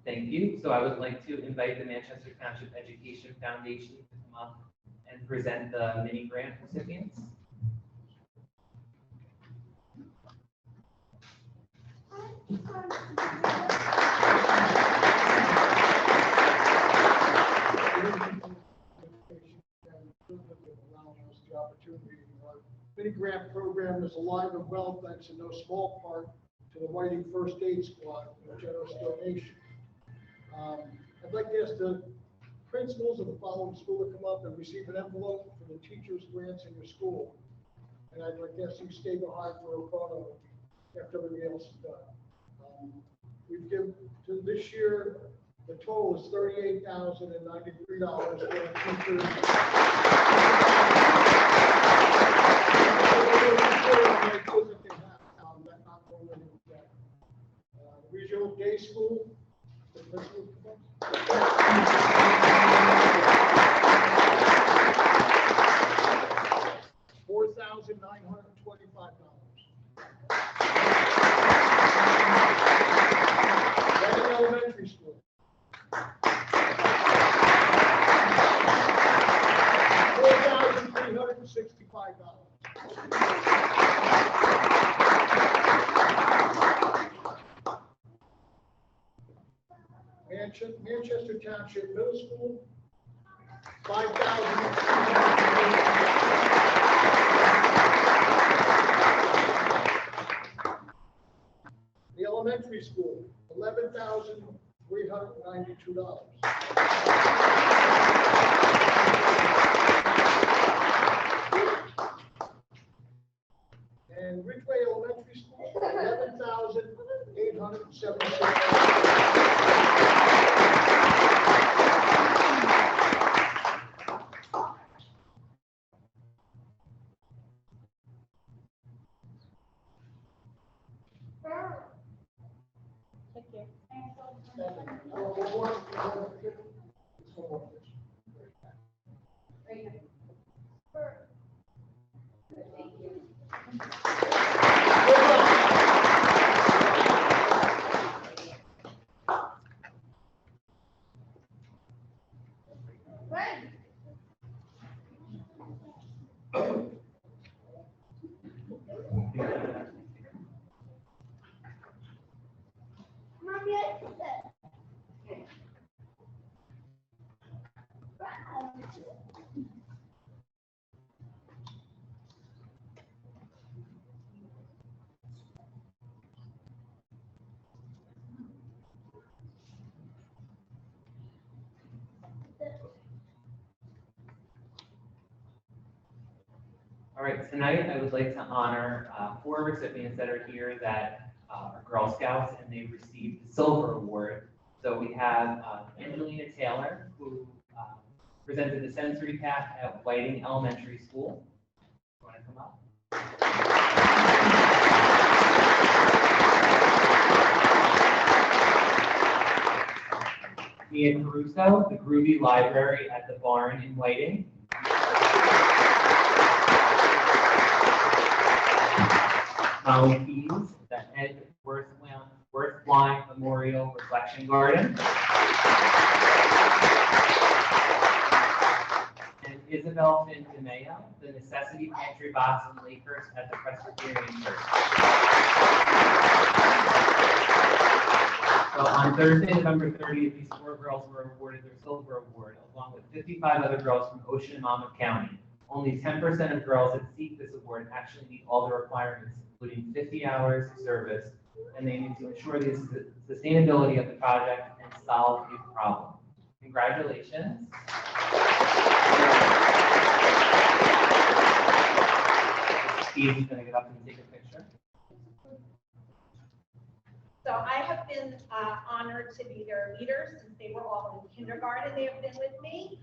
Thank you. So I would like to invite the Manchester Township Education Foundation to come up and present the mini grant recipients. Allowing us the opportunity. Our mini grant program is alive and well thanks in no small part to the Whiting First Aid Squad, a generous donation. I'd like to ask the principals of the following school to come up and receive an envelope for the teachers' grants in your school. And I'd like to ask you to stay behind for a photo after everything else is done. We've given to this year, the total is $38,093 for our teachers. Regional Day School. The principal $4,925. Reading Elementary School. $4,365. Manchester Township Middle School, $5,000. The elementary school, $11,392. And Ridgeway Elementary School, $11,876. All right, tonight I would like to honor 4 recipients that are here that are Girl Scouts, and they received the Silver Award. So we have Angelina Taylor, who presented the sensory path at Whiting Elementary School. You want to come up? Mia Caruso, the Groovy Library at the Barn in Whiting. Molly Keys, the Ed Worthwine Memorial Reflection Garden. And Isabel Finn DeMeo, the Necessity Pantry Box in Lakehurst at the Presbyterian Church. So on Thursday, November 30th, these 4 girls were awarded their Silver Award, along with 55 other girls from Ocean and Monmouth County. Only 10% of girls that seek this award actually meet all the requirements, including 50 hours of service, and they need to ensure the sustainability of the project and solve youth problems. Congratulations. Steve's going to get up and take a picture. So I have been honored to be their leader since they were all in kindergarten. They have been with me.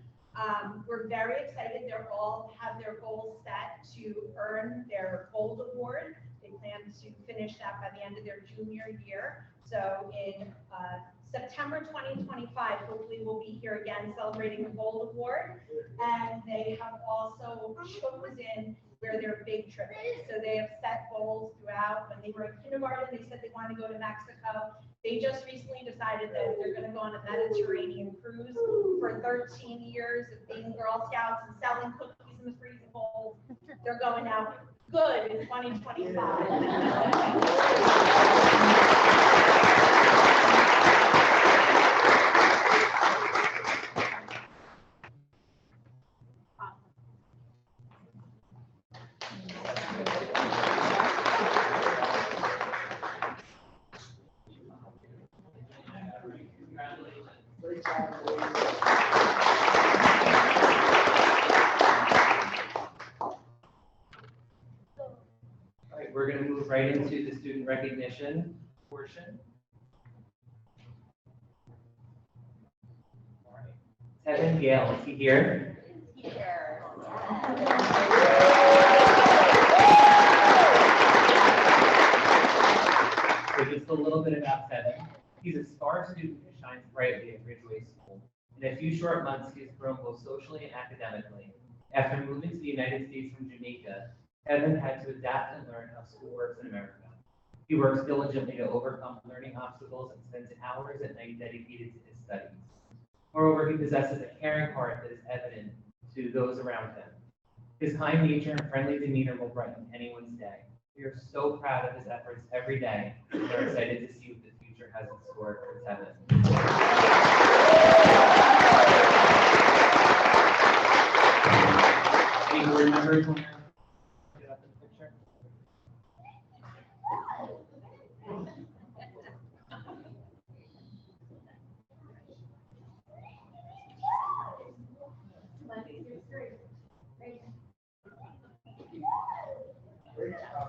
We're very excited. They all have their goals set to earn their Gold Award. They plan to finish that by the end of their junior year. So in September 2025, hopefully we'll be here again celebrating the Gold Award. And they have also chosen where their big trip is. So they have set goals throughout. When they were in kindergarten, they said they wanted to go to Mexico. They just recently decided that they're going to go on a Mediterranean cruise. For 13 years of being Girl Scouts and selling cookies in the freezing cold, they're going out good in 2025. Great job. All right, we're going to move right into the student recognition portion. All right. Tevin Gale, is he here? So just a little bit about Tevin. He's a star student who shines brightly at Ridgeway School. In a few short months, he has grown both socially and academically. After moving to the United States from Jamaica, Tevin had to adapt and learn how school works in America. He works diligently to overcome learning obstacles and spends hours at night dedicated to his studies. Moreover, he possesses a caring heart that is evident to those around him. His kind nature and friendly demeanor will brighten anyone's day. We are so proud of his efforts every day and are excited to see what the future has in store for Tevin. Any board members want to get up in the picture? Great job.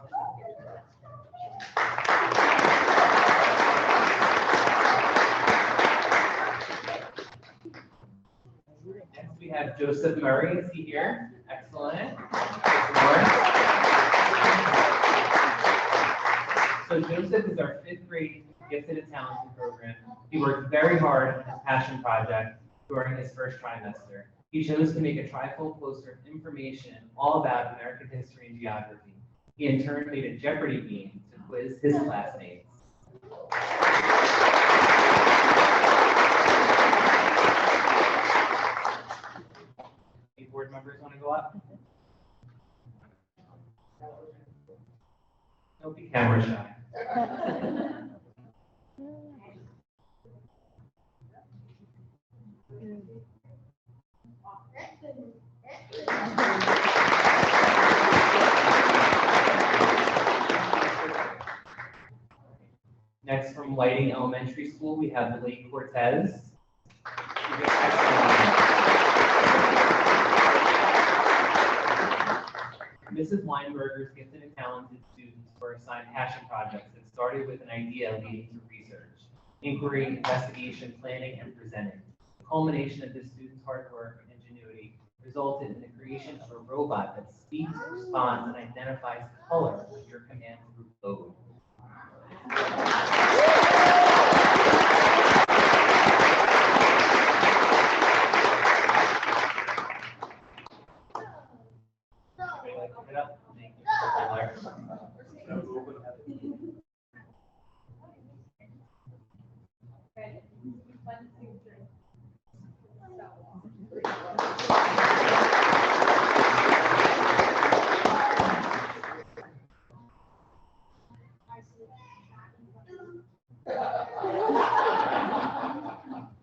Next, we have Joseph Murray. Is he here? Excellent. So Joseph is our 5th grade Gifted and Talented program. He worked very hard on his passion project during his first trimester. He chose to make a trifold poster of information all about American history and geography. He in turn made a Jeopardy game to quiz his classmates. Any board members want to go up? Don't be camera shy. Next, from Whiting Elementary School, we have Blake Cortez. Mrs. Weinberger's gifted and talented students were assigned passion projects that started with an idea leading to research, inquiry, investigation, planning, and presenting. The culmination of this student's hard work and ingenuity resulted in the creation of a robot that speaks, responds, and identifies color with your command group code. It up. Thank you. Ready? 1, 2, 3.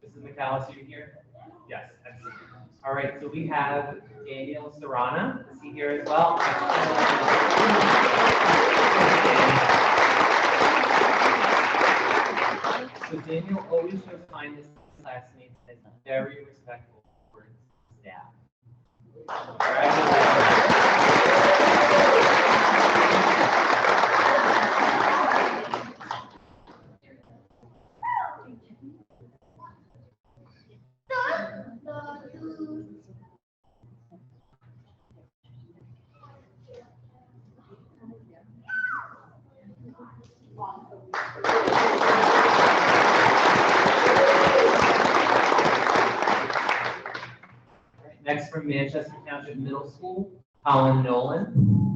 Mrs. McAllister, you here? Yes, excellent. All right, so we have Daniel Serrana. Is he here as well? So Daniel always shows kindness to his classmates and is very respectful towards staff. Next, from Manchester Township Middle School, Colin Nolan.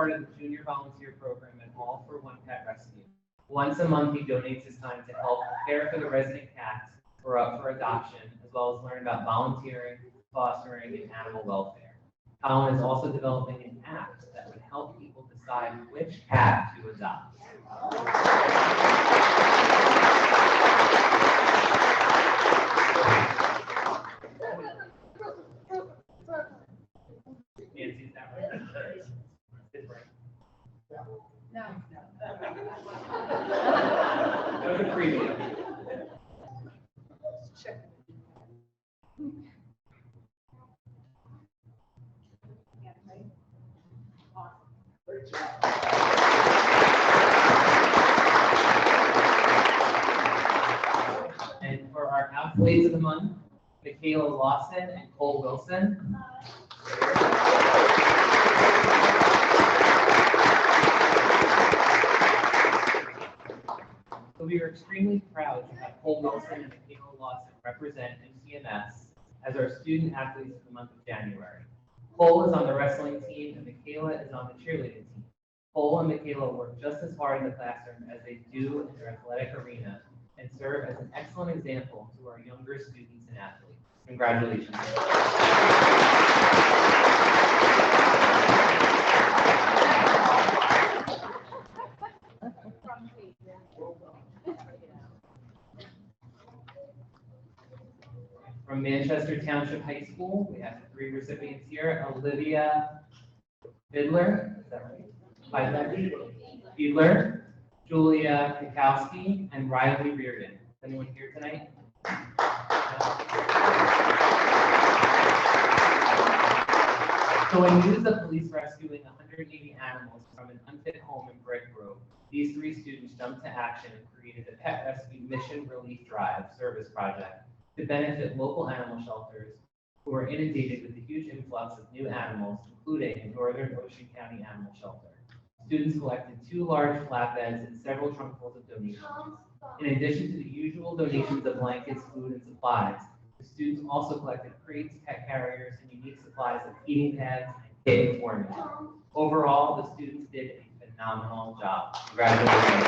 part of the junior volunteer program at All for One Pet Rescue. Once a month, he donates his time to help care for the resident cats who are up for adoption, as well as learn about volunteering, fostering, and animal welfare. Colin is also developing an app that would help people decide which cat to adopt. Nancy, is that right? It's right. No. That was a preview. Check. Yeah, right? Awesome. Great job. And for our athletes of the month, Michaela Lawson and Cole Wilson. So we are extremely proud to have Cole Wilson and Michaela Lawson represent MTMS as our student athletes for the month of January. Cole is on the wrestling team and Michaela is on the cheerleading team. Cole and Michaela work just as hard in the classroom as they do in their athletic arena and serve as an excellent example to our younger students and athletes. Congratulations. From Manchester Township High School, we have 3 recipients here. Olivia Bidler, is that right? Bidler, Julia Kukowski, and Riley Reardon. Is anyone here tonight? So in news of police rescuing 180 animals from an unfit home in Brick Grove, these 3 students jumped to action and created a pet rescue mission relief drive service project to benefit local animal shelters who are inundated with the huge influx of new animals, including Northern Ocean County Animal Shelter. Students collected 2 large flatbeds and several trunkfuls of donations. In addition to the usual donations of blankets, food, and supplies, the students also collected crates, pet carriers, and unique supplies of heating pads and kitten formula. Overall, the students did a phenomenal job. Congratulations.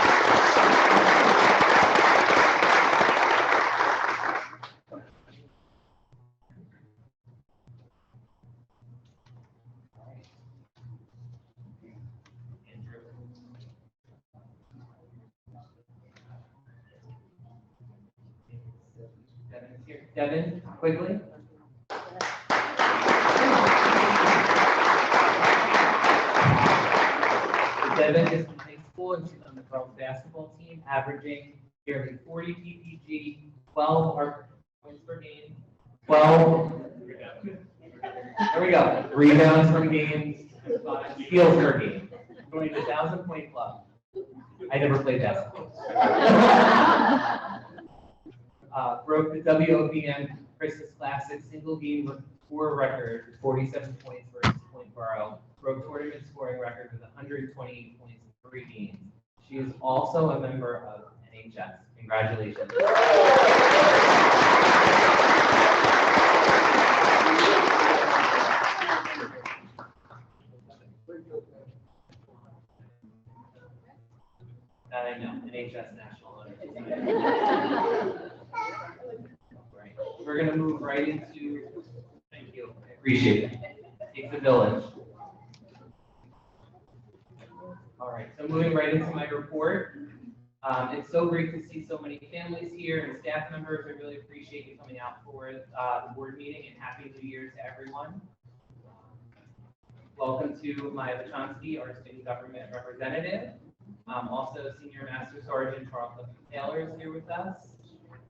Devin's here. Devin, quickly. Devin is in high school and she's on the girls basketball team, averaging nearly 40 PPG, 12 points per game, 12. There we go. Rebounds per game, 5 steals per game. Joining the 1,000-point club. I never played basketball. Broke the WOPM Christmas Classic single game score record, 47 points versus Point Borough. Broke tournament scoring record with 128 points in 3 games. She is also a member of NHS. Congratulations. That I know, NHS National Honor Society. Right. We're going to move right into, thank you, I appreciate it. Take the village. All right, so moving right into my report. It's so great to see so many families here and staff members. I really appreciate you coming out for the board meeting, and Happy New Year to everyone. Welcome to Maya Bachonsky, our student government representative. Also, Senior Master Sergeant Charles Taylor is here with us.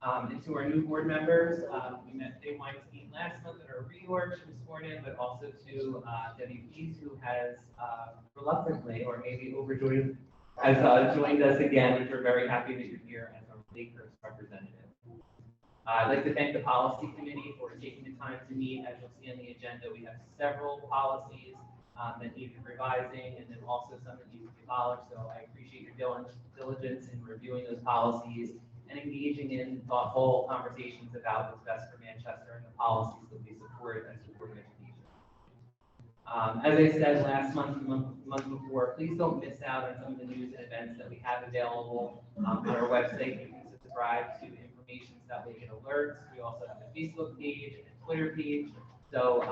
And to our new board members, we met Dave Weinstein last month at our reorg. She was sworn in, but also to Debbie Pease, who has reluctantly, or maybe overjoyed, has joined us again, which we're very happy that you're here as our Lakehurst representative. I'd like to thank the policy committee for taking the time to meet. As you'll see on the agenda, we have several policies that need revising, and then also some that need to be abolished. So I appreciate your diligence in reviewing those policies and engaging in thoughtful conversations about what's best for Manchester and the policies that we support as a board of education. As I said last month, the month before, please don't miss out on some of the news and events that we have available on our website. You can subscribe to information so that we get alerts. We also have a Facebook page and a Twitter page. So,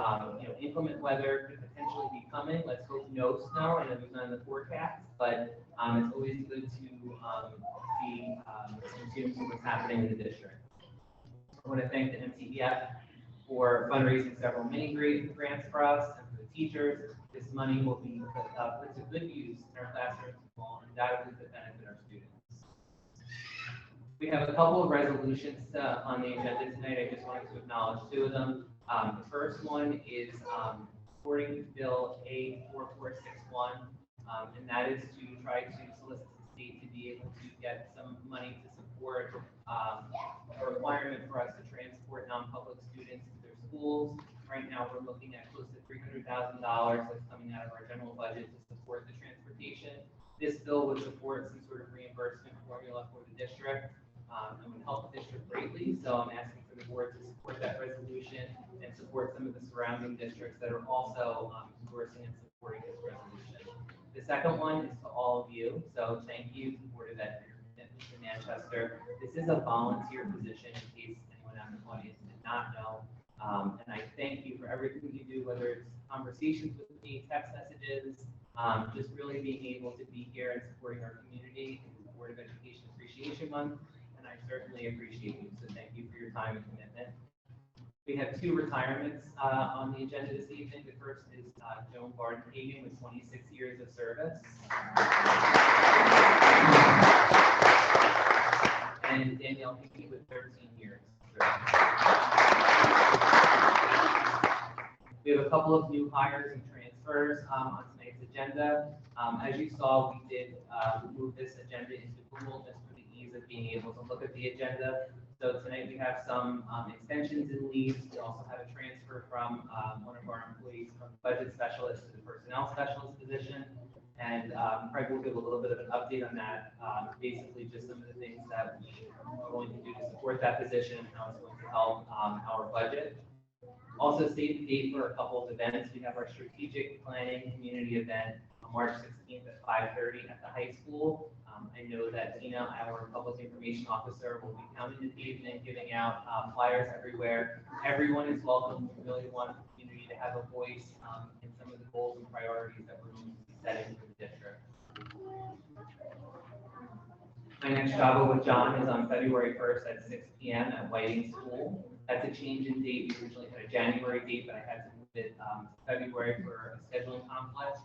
inclement weather could potentially be coming. Let's hope no snow, and there's none in the forecast. But it's always good to be in tune with what's happening in the district. I want to thank the MTEF for fundraising several mini grants for us and for the teachers. This money will be put to good use in our classrooms and will undoubtedly benefit our students. We have a couple of resolutions on the agenda tonight. I just wanted to acknowledge two of them. The first one is supporting Bill A4461, and that is to try to solicit the state to be able to get some money to support a requirement for us to transport non-public students to their schools. Right now, we're looking at close to $300,000 that's coming out of our general budget to support the transportation. This bill would support some sort of reimbursement formula for the district and would help the district greatly. So I'm asking for the board to support that resolution and support some of the surrounding districts that are also endorsing and supporting this resolution. The second one is to all of you. So thank you to the Board of Ed for your commitment to Manchester. This is a volunteer position in case anyone out in the audience did not know. And I thank you for everything you do, whether it's conversations with me, text messages, just really being able to be here and supporting our community in the Board of Education Appreciation Month. And I certainly appreciate you. So thank you for your time and commitment. We have two retirements on the agenda this evening. The first is Joan Barden-Hagan with 26 years of service. And Danielle Hickey with 13 years of service. We have a couple of new hires and transfers on tonight's agenda. As you saw, we did move this agenda into Google just for the ease of being able to look at the agenda. So tonight we have some extensions and leaves. We also have a transfer from one of our employees from budget specialist to the personnel specialist position. And Craig will give a little bit of an update on that. Basically just some of the things that we are going to do to support that position and how it's going to help our budget. Also save the date for a couple of events. We have our strategic planning community event on March 16th at 5:30 at the high school. I know that Tina, our public information officer, will be counting the evening, giving out flyers everywhere. Everyone is welcome. We really want the community to have a voice in some of the goals and priorities that we're going to be setting for the district. My next Java with John is on February 1st at 6 p.m. at Whiting School. That's a change in date. We originally had a January date, but I had to move it to February for a scheduling conflict.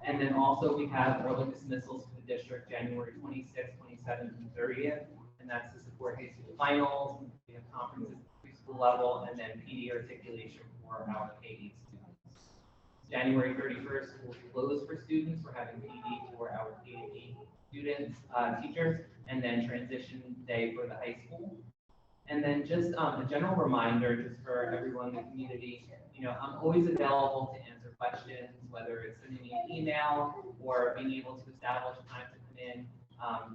And then also we have early dismissals for the district January 26th, 27th, and 30th. And that's to support high school finals. We have conferences at the preschool level, and then PD articulation for our K-8 students. January 31st, schools closed for students. We're having PD for our K-8 students, teachers, and then transition day for the high school. And then just a general reminder, just for everyone in the community, I'm always available to answer questions, whether it's sending me an email or being able to establish time to come in.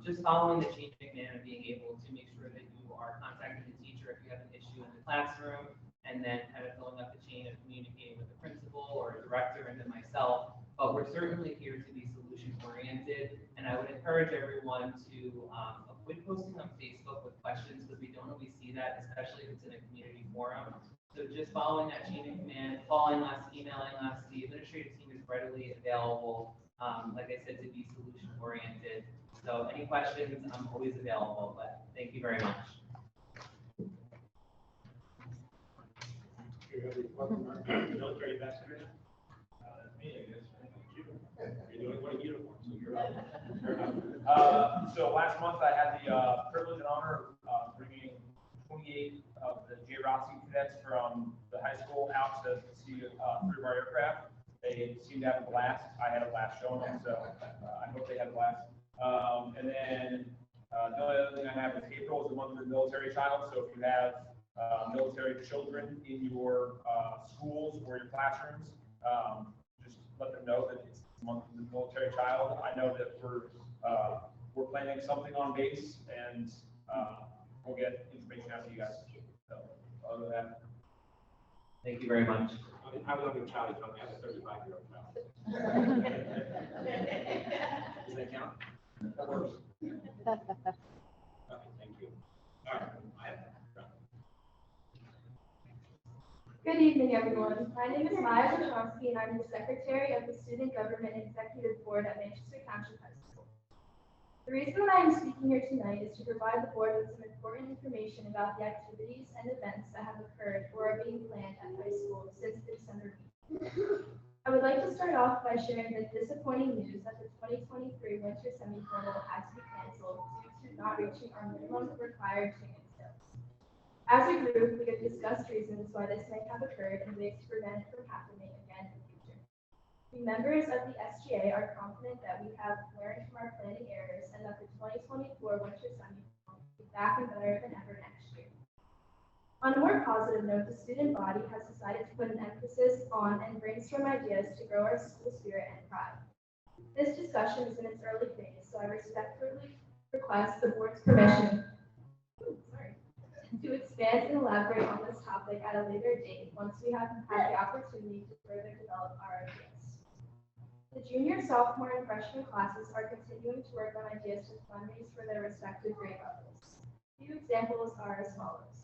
Just following the chain of command and being able to make sure that you are contacting the teacher if you have an issue in the classroom, and then kind of filling up the chain of communicating with the principal or a director and then myself. But we're certainly here to be solution oriented, and I would encourage everyone to avoid posting on Facebook with questions, because we don't always see that, especially if it's in a community forum. So just following that chain of command, calling us, emailing us. The administrative team is readily available, like I said, to be solution oriented. So any questions, I'm always available, but thank you very much. Military ambassador? That's me, I guess. You're doing what a uniform, so you're up. So last month I had the privilege and honor of bringing 28 of the J. Rossi cadets from the high school out to see 3 of our aircraft. They seemed to have a blast. I had a blast showing them, so I hope they had a blast. And then the only other thing I have is April is the month of the military child. So if you have military children in your schools or your classrooms, just let them know that it's the month of the military child. I know that we're planning something on base, and we'll get information out to you guys. So other than that, thank you very much. I was on the child, so I have a 35-year-old child. Does that count? That works. Okay, thank you. All right, I have that. Good evening, everyone. My name is Maya Wachowski, and I'm the Secretary of the Student Government Executive Board at Manchester Township High School. The reason that I am speaking here tonight is to provide the board with some important information about the activities and events that have occurred or are being planned at high school since the December meeting. I would like to start off by sharing the disappointing news that the 2023 winter semifinal had to be canceled due to not reaching our minimum required ticket sales. As a group, we have discussed reasons why this may have occurred and ways to prevent it from happening again in the future. We members of the SGA are confident that we have learned from our planning errors and that the 2024 winter semifinal will be back and better than ever next year. On a more positive note, the student body has decided to put an emphasis on and brainstorm ideas to grow our school spirit and pride. This discussion is in its early phase, so I respectfully request the board's permission to expand and elaborate on this topic at a later date once we have had the opportunity to further develop our ideas. The junior, sophomore, and freshman classes are continuing to work on ideas to fundraise for their respective grade levels. A few examples are as follows.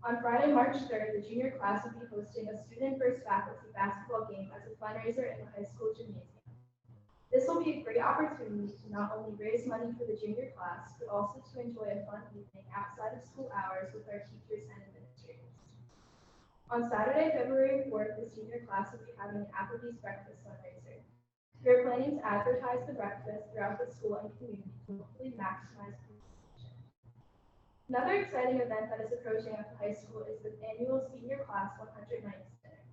On Friday, March 3rd, the junior class will be hosting a student versus faculty basketball game as a fundraiser in the high school gymnasium. This will be a great opportunity to not only raise money for the junior class, but also to enjoy a fun evening outside of school hours with our teachers and administrators. On Saturday, February 4th, the senior class will be having an Applebee's breakfast fundraiser. We are planning to advertise the breakfast throughout the school and community to hopefully maximize participation. Another exciting event that is approaching at the high school is the annual Senior Class 100 Nights Dinner.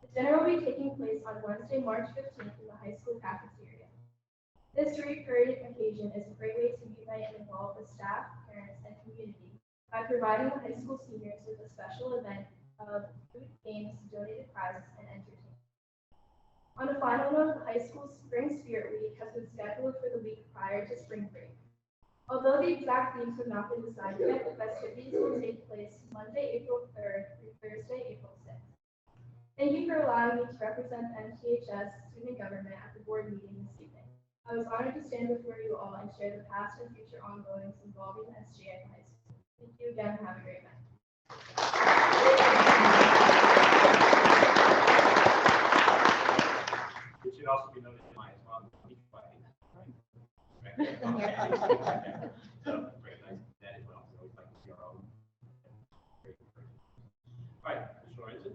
The dinner will be taking place on Wednesday, March 15th in the high school cafeteria. This recurring occasion is a great way to unite and involve the staff, parents, and community by providing the high school seniors with a special event of food, games, donated prizes, and entertainment. On a final note, the high school Spring Spirit Week has been scheduled for the week prior to spring break. Although the exact themes have not been decided yet, the festivities will take place Monday, April 3rd through Thursday, April 6th. Thank you for allowing me to represent the MTHS student government at the board meeting this evening. I was honored to stand before you all and share the past and future ongoings involving the SGA High School. Thank you again and have a great night. It should also be noted in my as well. So, great, nice, that as well. So always like to see our own. Great. All right, Mr. Lorenzen.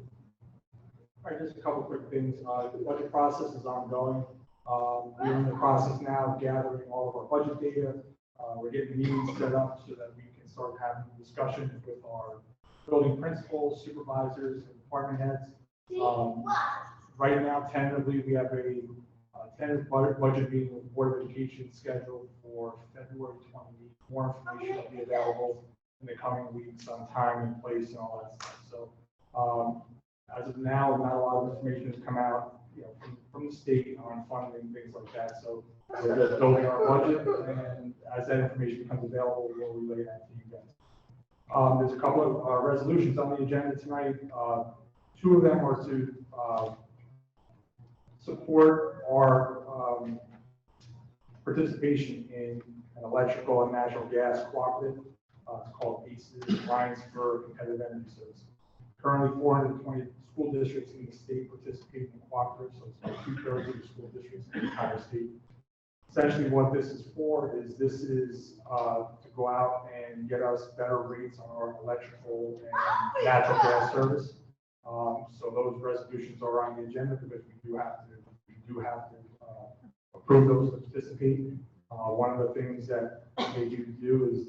All right, just a couple quick things. The budget process is ongoing. We're in the process now of gathering all of our budget data. We're getting meetings set up so that we can start having discussions with our building principals, supervisors, and department heads. Right now, tentatively, we have a tentative budget meeting with the Board of Education scheduled for February 28th. More information will be available in the coming weeks on time and place and all that stuff. So as of now, not a lot of information has come out, from the state on funding, things like that. So we're just building our budget, and as that information becomes available, we'll relay that to you guys. There's a couple of resolutions on the agenda tonight. Two of them are to support our participation in an electrical and natural gas cooperative. It's called ACES, Alliance for Competitive Energy Service. Currently, 420 school districts in the state participate in the cooperative, so it's about 2/3 of the school districts in the entire state. Essentially, what this is for is to go out and get us better rates on our electrical and natural gas service. So those resolutions are on the agenda because we do have to approve those to participate. One of the things that they do is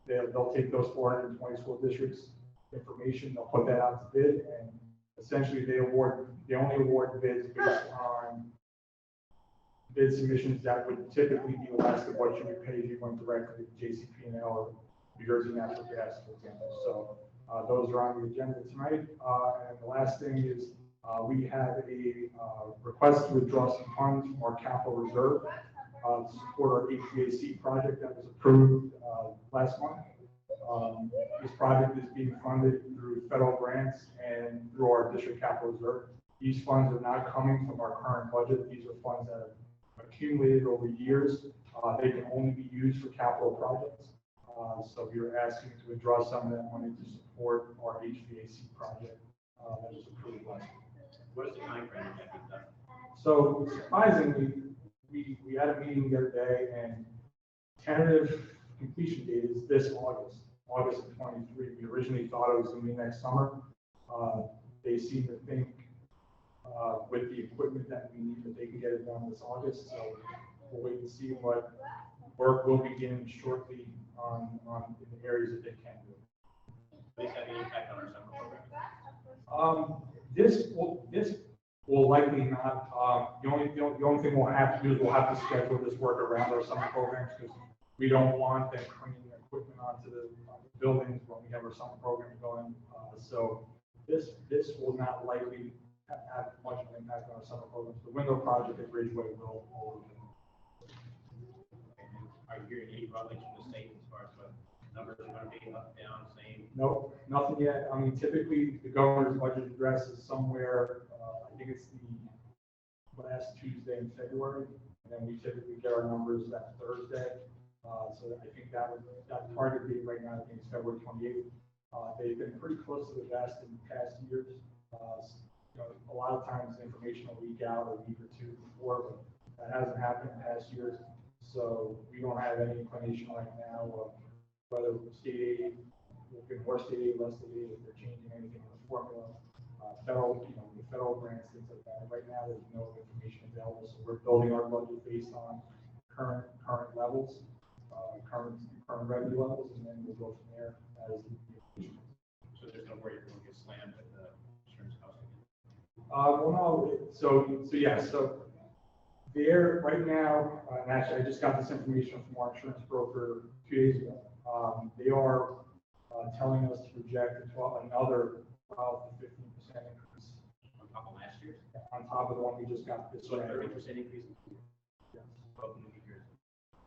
they'll take those 420 school districts information, they'll put that out to bid, and essentially they only award bids based on bid submissions that would typically be less than what you would pay if you went directly to JCP&L or New Jersey Natural Gas, for example. So those are on the agenda tonight. And the last thing is we have a request to withdraw some funds from our capital reserve to support our HVAC project that was approved last month. This project is being funded through federal grants and through our district capital reserve. These funds are not coming from our current budget. These are funds that have accumulated over years. They can only be used for capital projects. So we are asking to withdraw some of that money to support our HVAC project that was approved last year. What is the time frame that you've done? So surprisingly, we had a meeting the other day, and tentative completion date is this August of 23. We originally thought it was going to be next summer. They seem to think with the equipment that we need that they can get it done this August. So we'll wait and see what work will begin shortly on in the areas that they can do. Does this have any impact on our summer program? This will likely not. The only thing we'll have to do is we'll have to schedule this work around our summer programs, because we don't want them bringing equipment onto the buildings when we have our summer program going. So this will not likely have much of an impact on our summer programs. The window project at Ridgeway will. Are you hearing any rumblings from the state as far as what numbers are going to be up, down, same? Nope, nothing yet. I mean, typically the governor's budget address is somewhere, I think it's the last Tuesday in February, and then we typically get our numbers that Thursday. So I think that target date right now, I think it's February 28th. They've been pretty close to the vest in past years. A lot of times information will leak out a week or two before, but that hasn't happened in past years. So we don't have any inclination right now of whether state aid will get more state aid, less state aid, if they're changing anything in the formula, federal, the federal grants, things like that. Right now, there's no information available, so we're building our budget based on current levels, current revenue levels, and then we'll go from there as the information. So there's no worry you're going to get slammed with the insurance cost again? Well, no. So yeah. So there right now, and actually, I just got this information from our insurance broker 2 days ago. They are telling us to project another 12 to 15% increase On top of last year's? on top of the one we just got this So year. 30% increase? Yes.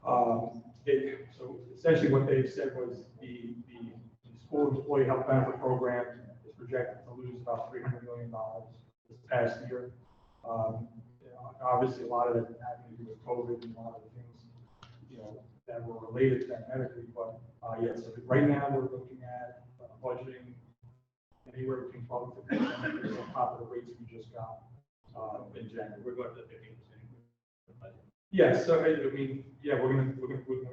Oh, So essentially what they said was the school employee health benefit program is projected to lose about $300 million this past year. Obviously, a lot of it having to do with COVID and a lot of the things, that were related to that medically. But yeah, so right now we're looking at budgeting anywhere between 12 and 15% on top of the rates we just got in January. we're going for the 15%. Yeah, so I mean, yeah, we're gonna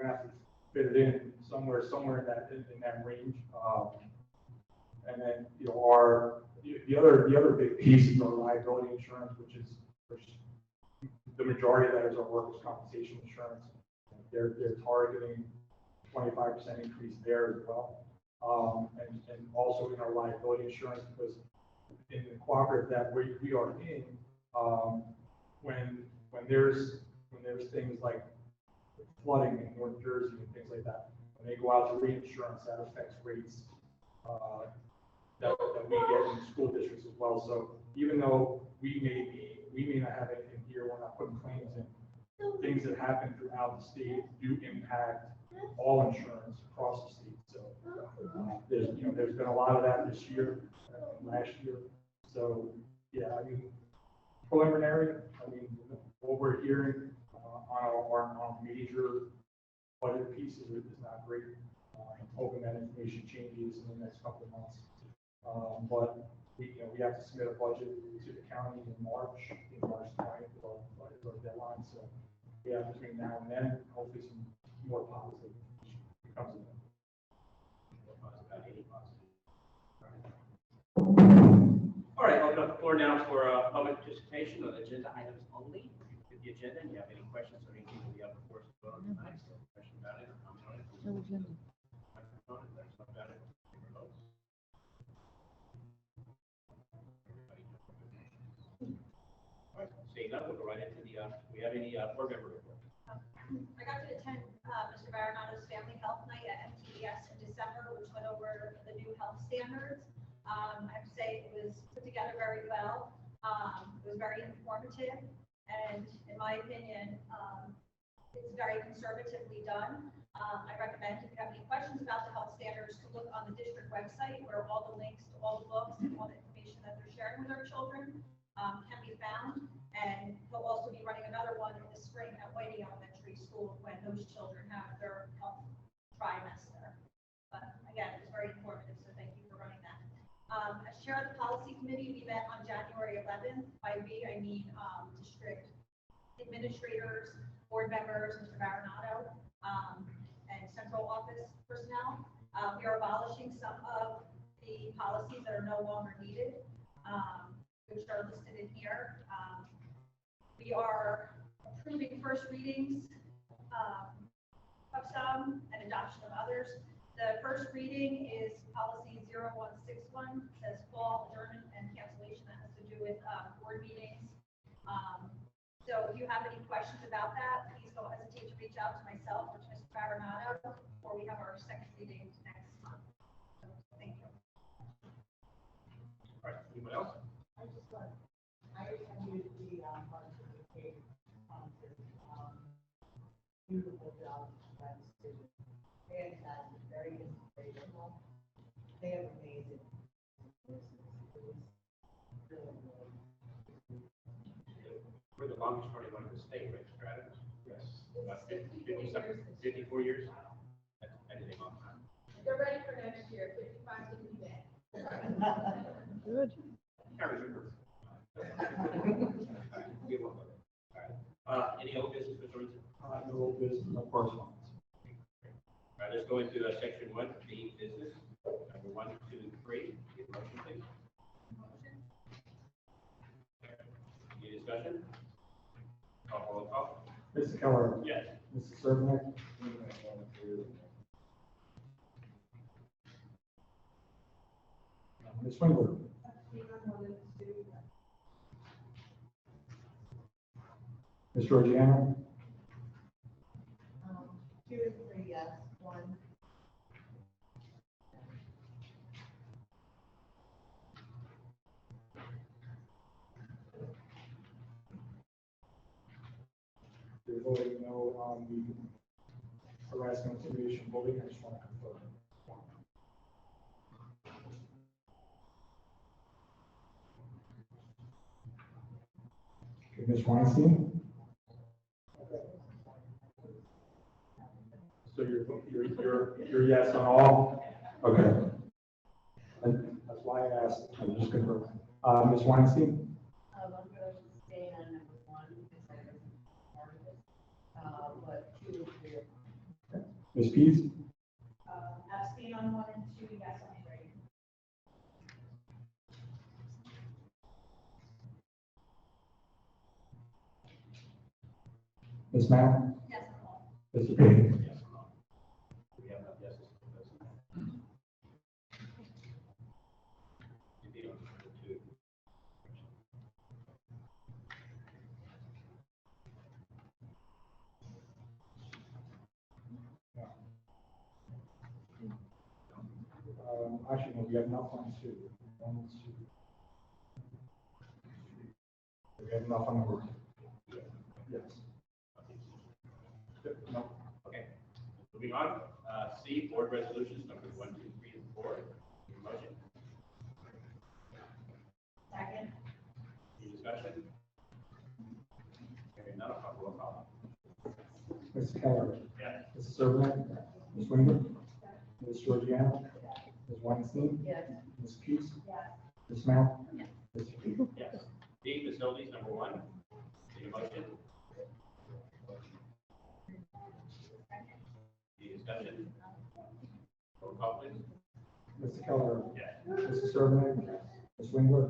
have to fit it in somewhere in that range. And then the other big piece is our liability insurance, which the majority of that is our workers' compensation insurance. They're targeting 25% increase there as well. And also in our liability insurance, because in the cooperative that we are in, when there's things like flooding in North Jersey and things like that, when they go out to reinsurance, that affects rates that we get in school districts as well. So even though we may not have anything here, we're not putting claims in, things that happen throughout the state do impact all insurance across the state. So there's been a lot of that this year, last year. So yeah, I mean, preliminary, what we're hearing on our major budget pieces is not great. I'm hoping that information changes in the next couple of months. But we have to submit a budget to the county in March 9th is our deadline. So we have between now and then, hopefully some more positive comes in. All right, I'll open up the floor now for public participation on agenda items only. If the agenda, and you have any questions or anything that we have before us to vote on tonight, so question about it or comment on it? No agenda. Microphone, if there's something about it, take a vote. All right, seeing none, we'll go right into the, we have any board member report? I got to attend Mr. Baranato's family health night at MTS in December, which went over the new health standards. I have to say it was put together very well. It was very informative, and in my opinion, it's very conservatively done. I recommend if you have any questions about the health standards to look on the district website where all the links to all the books and all the information that they're sharing with our children can be found. And he'll also be running another one in the spring at Whiting Elementary School when those children have their health trimester. But again, it's very informative, so thank you for running that. As chair of the policy committee, we met on January 11th. By we, I mean district administrators, board members, Mr. Baronato, and central office personnel. We are abolishing some of the policies that are no longer needed, which are listed in here. We are approving first readings of some and adoption of others. The first reading is policy 0161, says fall adjournment and cancellation. That has to do with board meetings. So if you have any questions about that, please don't hesitate to reach out to myself or to Mr. Baronato before we have our second reading next month. So, thank you. All right, anyone else? I attended the March of the Cave concert. Beautiful job by the students. Fantastic, very inspirational. They have amazing voices. It was really, really. We're the longest running one in the state, right, Stratus? Yes. About 54 years? That's anything on time. They're ready for next year, 55 to be back. Good. Can't remember. Give one more. All right. Any old business, Mr. Rinson? No old business, no correspondence. All right, let's go into section 1, the business. Number 1, 2, and 3. Get a motion, please. Any discussion? Roll call. Mr. Keller. Yes. Mrs. Servant. Ms. Swindler. Ms. Georgiana. 2 and 3, yes. 1. You're voting no on the harassment, intimidation, bullying. I just want to confirm. Okay, Ms. Weinstein? So you're yes on all? Okay. That's why I asked. I'm just confirming. Ms. Weinstein? I'm going to stay on number 1 because I was part of it. But 2 and 3 are fine. Ms. Pease? Abstain on 1 and 2, yes on 3. Ms. Mack? Yes on all. Mr. Payne? Yes or no? Do we have enough yeses for this? You beat on number 2. Actually, no, we have enough on 2. 1, 2. We have enough on number 2. Yes. No. Okay, moving on. C, board resolutions, number 1, 2, 3, and 4. Your motion. Second. Any discussion? Hearing none, I'll roll call. Mr. Keller? Yes. Mrs. Servant? Ms. Winger? Ms. Georgiana? Ms. Weinstein? Yes. Ms. Pease? Yes. Ms. Mack? Yes. Mr. Payne? Yes. D, facilities, number 1. Need a motion? Any discussion? Roll call, please. Mr. Keller? Yes. Mrs. Servant? Ms. Winger?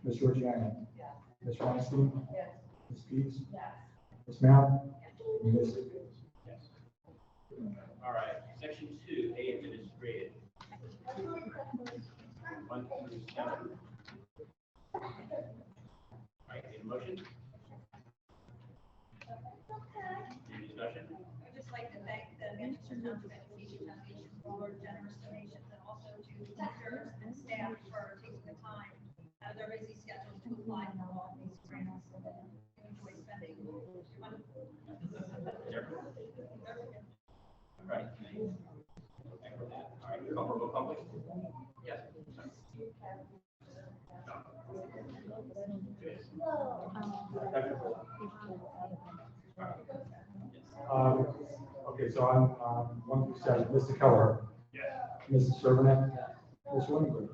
Ms. Georgiana? Yes. Ms. Weinstein? Yes. Ms. Pease? Yes. Ms. Mack? And Ms. Yes. All right, section 2, A, administrative. 1 through 7. All right, need a motion? Any discussion? I'd just like to thank the Manchester Township Education Foundation for their generous donations and also to teachers and staff for taking the time out of their busy schedules to apply for all of these grants and enjoy spending. All right, Okay, so I'm, 1 through 7, Mr. Keller. Yes. Mrs. Servant. Ms. Winwood.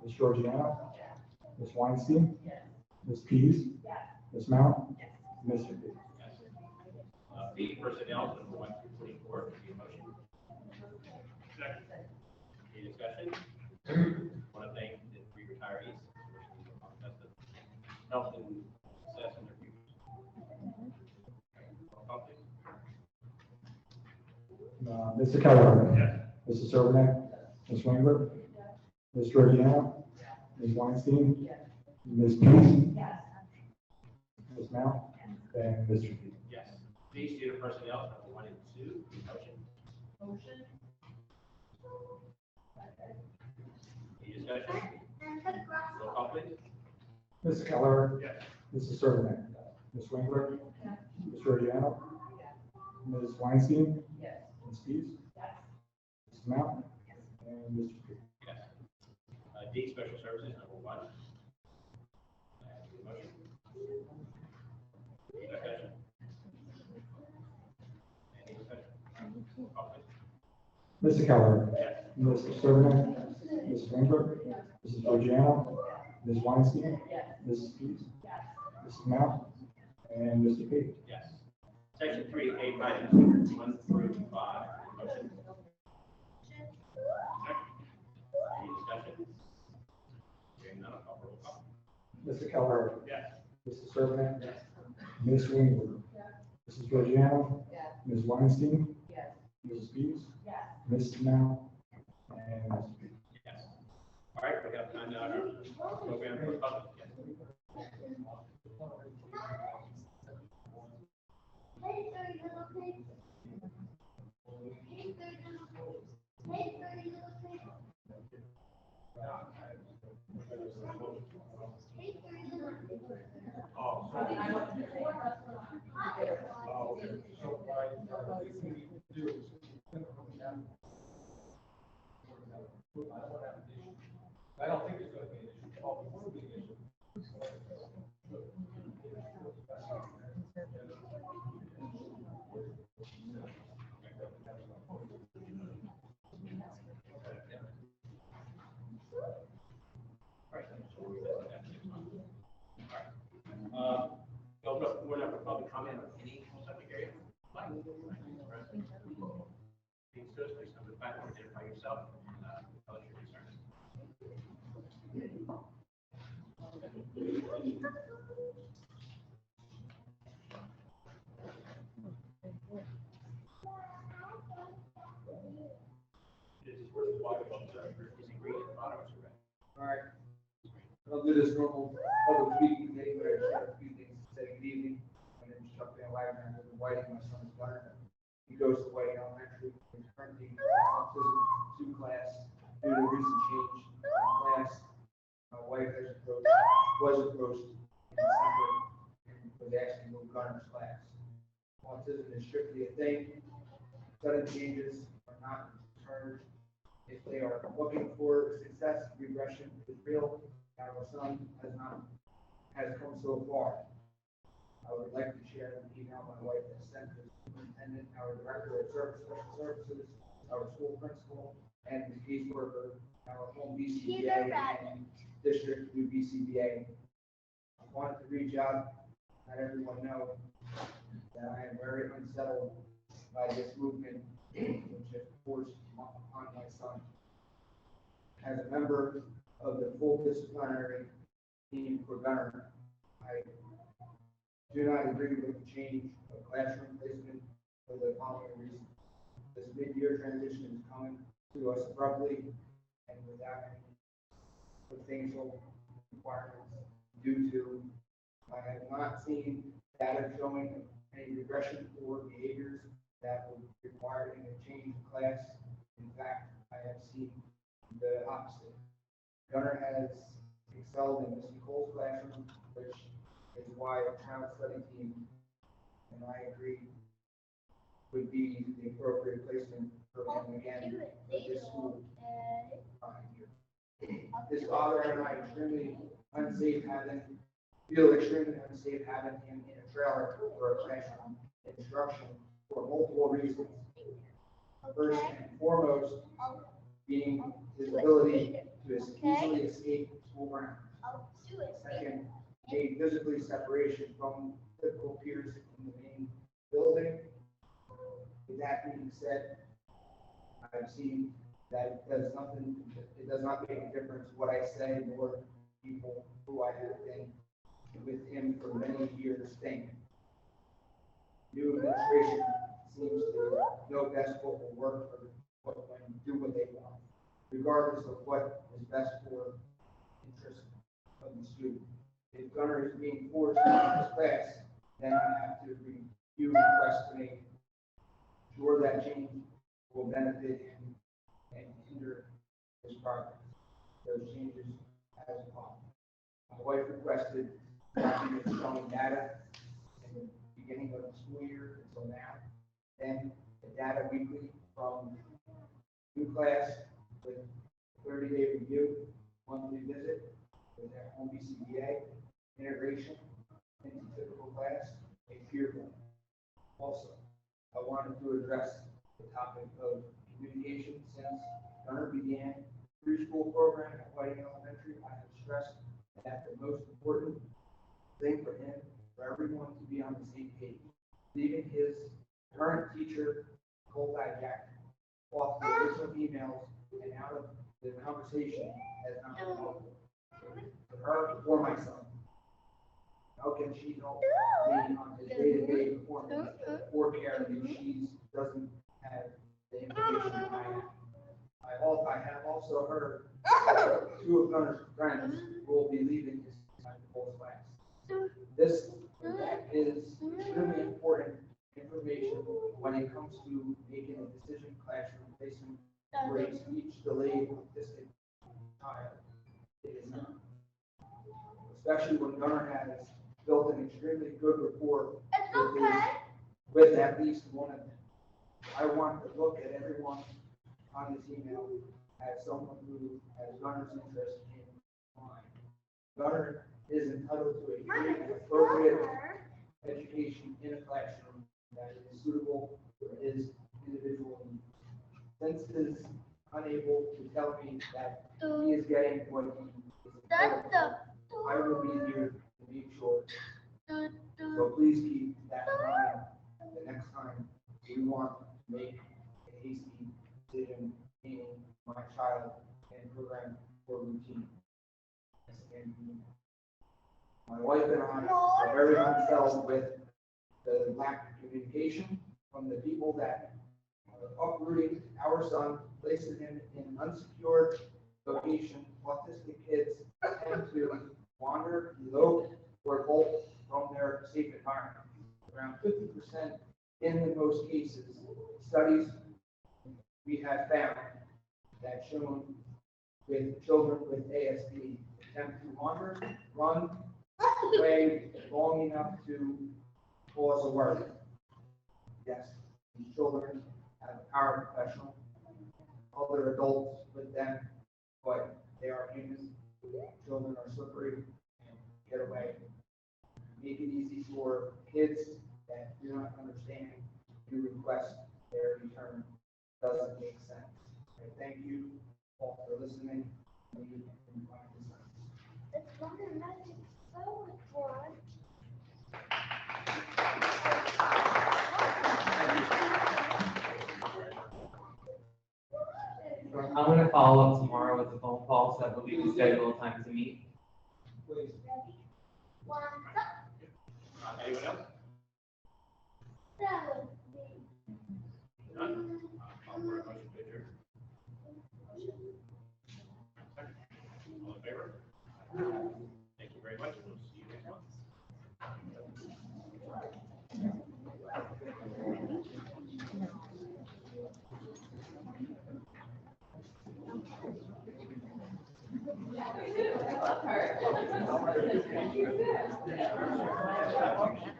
Ms. Georgiana. Ms. Weinstein. Ms. Pease. Ms. Mount. Mr. B. Yes. B, personnel, number 1 through 24, need a motion. Second. Any discussion? Want to thank the 3 retirees, wishing them all the best of health and success in their futures. Roll call, please. Mr. Keller. Yes. Mrs. Servant. Ms. Winwood. Ms. Georgiana. Ms. Weinstein. Ms. Pease. Ms. Mount. And Mr. B. Yes. D, student personnel, number 1 and 2, need a motion. Motion. Any discussion? Roll call, please. Mr. Keller. Yes. Mrs. Servant. Ms. Winwood. Ms. Georgiana. Ms. Weinstein. Ms. Pease. Ms. Mount. And Mr. B. Yes. D, special services, number 1. Need a motion. Any discussion? Any discussion? Roll call, please. Mr. Keller. Yes. Mr. Servant. Ms. Winwood. Mrs. Georgiana. Ms. Weinstein. Mrs. Pease. Mrs. Mount. And Mr. P. Yes. Section 3, items 1 through 5. Motion. Second. Any discussion? Hearing none, I'll call for roll call. Mr. Keller. Yes. Mr. Servant. Ms. Winwood. Mrs. Georgiana. Ms. Weinstein. Mrs. Pease. Mrs. Mount. And Mr. P. Yes. All right, we have time now for program for public. Yes. I don't think it's going to be an issue. Oh, it will be an issue. Open up the floor now for public comment on any subject area. Mike. Please come to the back, identify yourself, and tell us your concerns. This is where the water comes up, is it green at the bottom or red? All right. I'll do this normal public speaking thing, but I just have a few things to say. Good evening. My name is Chuck Van Wagner. I live in Whiting. My son is Gunnar. He goes to Whiting Elementary. He's currently in autism 2 class due to recent change in class. My wife was approached in December and was asked to move Gunnar's class. Autism is strictly a thing. Sudden changes are not deterred. If they are looking for success, regression is real. Our son has come so far. I would like to share an email my wife has sent to the superintendent, our director of special services, our school principal, and the caseworker, our home BCBA, and district new BCBA. I wanted to reach out, let everyone know that I am very unsettled by this movement, which is forced on my son. As a member of the full disciplinary team for Gunnar, I do not agree with the change of classroom placement for the following reasons. This mid-year transition is coming to us abruptly and without any substantial requirements due to I have not seen data showing any regression or behaviors that would require any change in class. In fact, I have seen the opposite. Gunnar has excelled in Miss Nicole's classroom, which is why a child study team, and I agree, would be the appropriate placement for him again for this school. His father and I feel extremely unsafe having him in a trailer for a classroom instruction for multiple reasons. First and foremost, being his ability to easily escape school grounds. Second, being physically separation from typical peers in the main building. With that being said, I've seen that it does not make a difference what I say, nor people who I have been with him for many years think. New administration seems to know best what will work for and do what they want, regardless of what is best for interest of the student. If Gunnar is being forced into this class, then I have to review requests to make sure that change will benefit him and hinder his progress. Those changes as follows. My wife requested documents showing data in the beginning of the school year until now. Then the data weekly from new class with 30-day review, monthly visit with their home BCBA, integration into typical class, a peer group. Also, I wanted to address the topic of communication since Gunnar began preschool program at Whiting Elementary. I have stressed that the most important thing for him, for everyone to be on the same page. Leaving his current teacher, Cole Jack, off the original emails and out of the conversation has not been helpful for her or my son. How can she help me on his day-to-day performance or care if she doesn't have the information I have? I have also heard two of Gunnar's friends will be leaving his Cole's class. This is extremely important information when it comes to making a decision classroom placement grades each delayed autistic child. It is not. Especially when Gunnar has built an extremely good rapport with at least one of them. I want to look at everyone on this email as someone who has Gunnar's interest in mind. Gunnar is entitled to a free and appropriate education in a classroom that is suitable for his individual needs. Since he is unable to tell me that he is getting what he is entitled to, I will be here to make sure. So please keep that in mind the next time we want to make a hasty decision in my child and program for routine. And my wife and I are very unsettled with the lack of communication from the people that are uprooting our son, placing him in an unsecured location. Autistic kids tend to wander, elope, or bolt from their safe environment. Around 50% in most cases, studies we have found that shown with children with ASD attempt to wander, run away long enough to cause a worry. Yes, these children have a paraprofessional, other adults with them, but they are human. Children are slippery and get away. Make it easy for kids that do not understand to request their return. Doesn't make sense. I thank you all for listening. It's fun and magic, so much fun. I'm going to follow up tomorrow with a phone call so that we can schedule a time to meet. Please. Anyone else? None? I'll work on your picture. All in favor? Thank you very much. We'll see you next month. I love her.